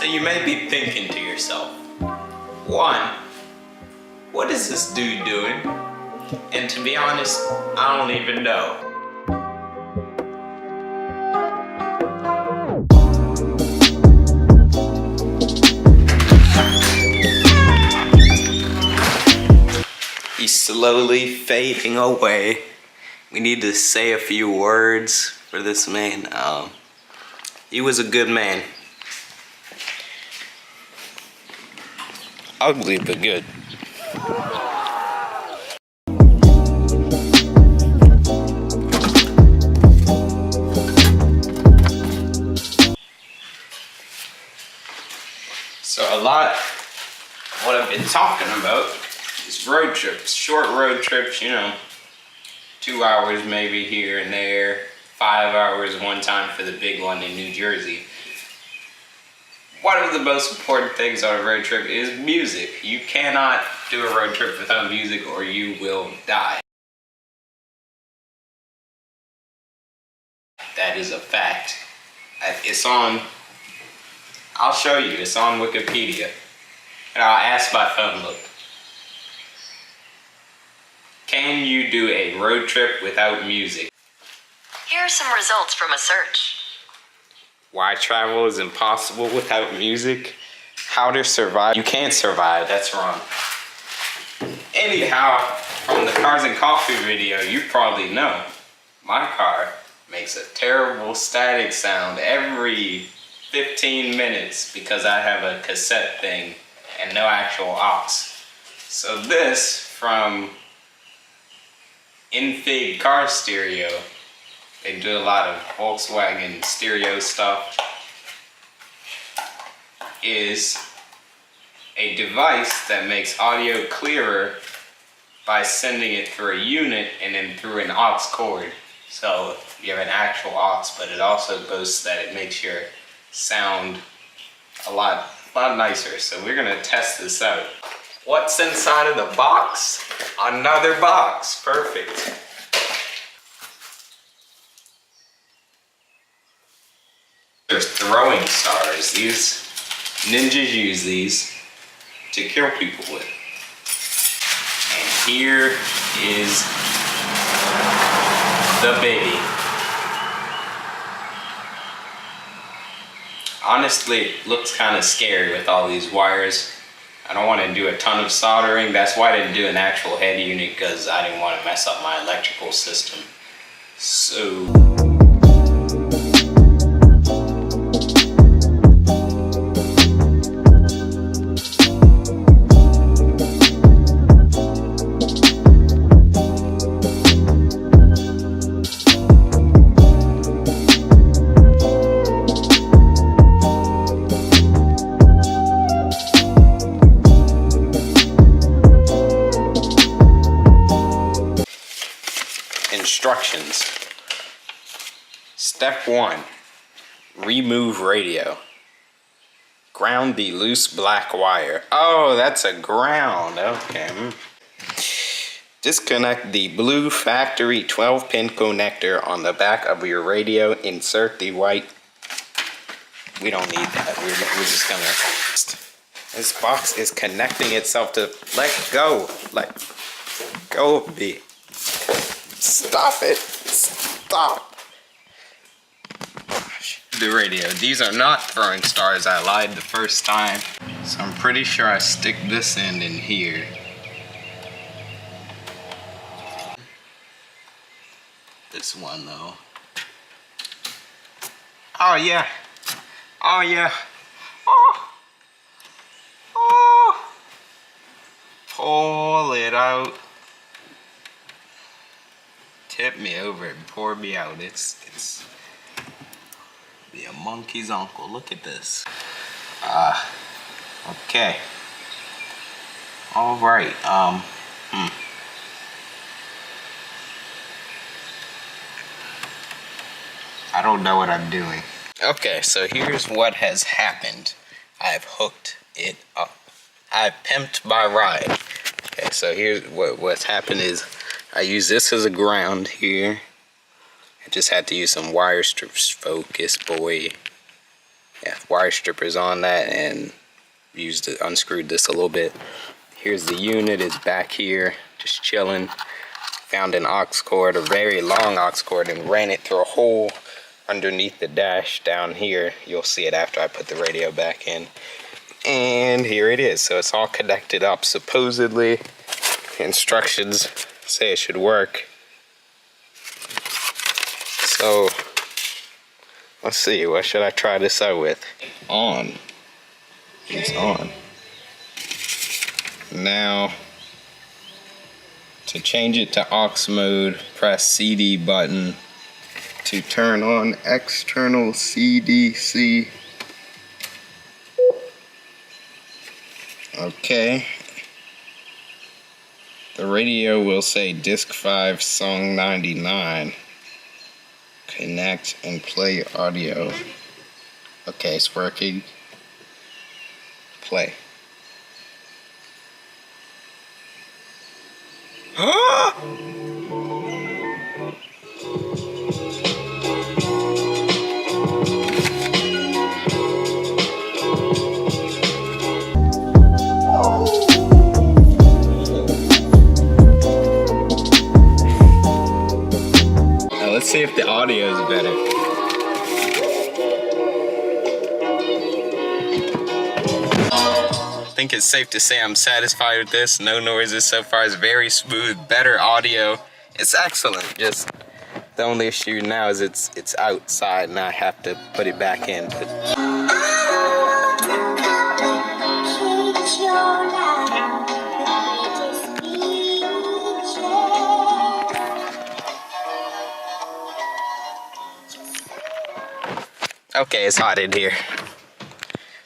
So you may be thinking to yourself, one, what is this dude doing? And to be honest, I don't even know. He's slowly fading away. We need to say a few words for this man. He was a good man. Ugly but good. So a lot of what I've been talking about is road trips, short road trips, you know, 2 hours maybe here and there, 5 hours one time for the big one in New Jersey. One of the most important things on a road trip is music. You cannot do a road trip without music or you will die. That is a fact. It's on, I'll show you, it's on Wikipedia. And I'll ask my phone, look. Can you do a road trip without music? Here are some results from a search. Why travel is impossible without music? How to survive. You can't survive, that's wrong. Anyhow, from the Cars and Coffee video, you probably know my car makes a terrible static sound every 15 minutes because I have a cassette thing and no actual aux. So this from Enfig car stereo. They do a lot of Volkswagen stereo stuff. Is a device that makes audio clearer by sending it through a unit and then through an aux cord. So you have an actual aux, but it also boasts that it makes your sound a lot nicer. So we're gonna test this out. What's inside of the box? Another box, perfect. There's throwing stars. These ninjas use these to kill people with. And here is the baby. Honestly, it looks kind of scary with all these wires. I don't want to do a ton of soldering. That's why I didn't do an actual head unit, because I didn't want to mess up my electrical system. So instructions. Step 1, remove radio. Ground the loose black wire. Oh, that's a ground, okay. Disconnect the blue factory 12-pin connector on the back of your radio. Insert the white. We don't need that, we're just gonna, this box is connecting itself to, let go of me. Stop it. Stop. The radio. These are not throwing stars. I lied the first time. So I'm pretty sure I stick this end in here. This one though. Oh yeah. Oh yeah. Oh. Oh. Pull it out. Tip me over and pour me out. It's be a monkey's uncle. Look at this. Okay. All right. I don't know what I'm doing. Okay, so here's what has happened. I've hooked it up. I've pimped my ride. Okay, so here's what's happened is I use this as a ground here. I just had to use some wire strips. Focus, boy. Yeah, wire strippers on that, and unscrewed this a little bit. Here's the unit, it's back here, just chilling. Found an aux cord, a very long aux cord, and ran it through a hole underneath the dash down here. You'll see it after I put the radio back in. And here it is. So it's all connected up. Supposedly, instructions say it should work. So, let's see, what should I try this out with? On. It's on. Now, to change it to aux mode, press CD button to turn on external CDC. Okay. The radio will say disc 5 song 99. Connect and play audio. Okay, it's working. Play. Now let's see if the audio is better. I think it's safe to say I'm satisfied with this. No noises so far. It's very smooth, better audio. It's excellent. Just the only issue now is it's outside and I have to put it back in. Okay, it's hot in here.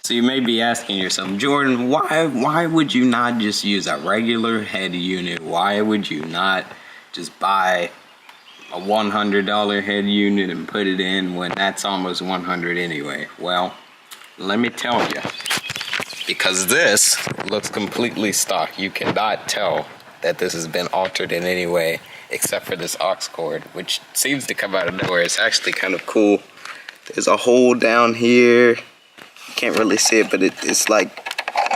So you may be asking yourself, Jordan, why would you not just use a regular head unit? Why would you not just buy a $100 head unit and put it in when that's almost $100 anyway? Well, let me tell you, because this looks completely stock. You cannot tell that this has been altered in any way except for this aux cord, which seems to come out of nowhere. It's actually kind of cool. There's a hole down here. Can't really see it, but it's like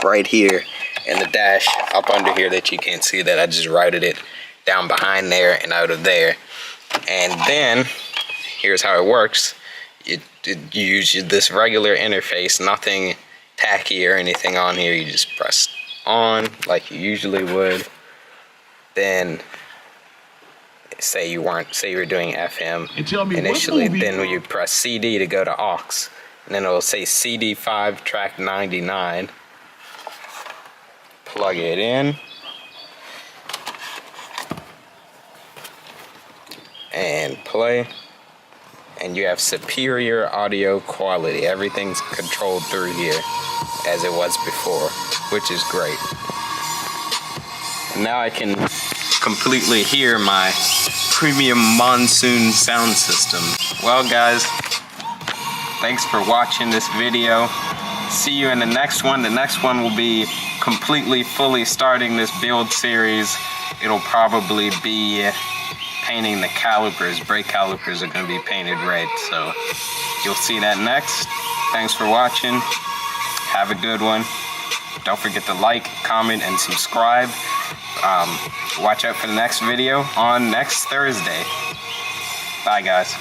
right here, and the dash up under here that you can't see that I just routed it down behind there and out of there. And then here's how it works. You use this regular interface, nothing tacky or anything on here. You just press on like you usually would. Then say you were doing FM initially, then you press CD to go to aux. And then it will say CD5 track 99. Plug it in. And play. And you have superior audio quality. Everything's controlled through here as it was before, which is great. And now I can completely hear my premium monsoon sound system. Well, guys, thanks for watching this video. See you in the next one. The next one will be completely fully starting this build series. It'll probably be painting the calipers. Brake calipers are going to be painted red, so you'll see that next. Thanks for watching. Have a good one. Don't forget to like, comment, and subscribe. Watch out for the next video on next Thursday. Bye, guys.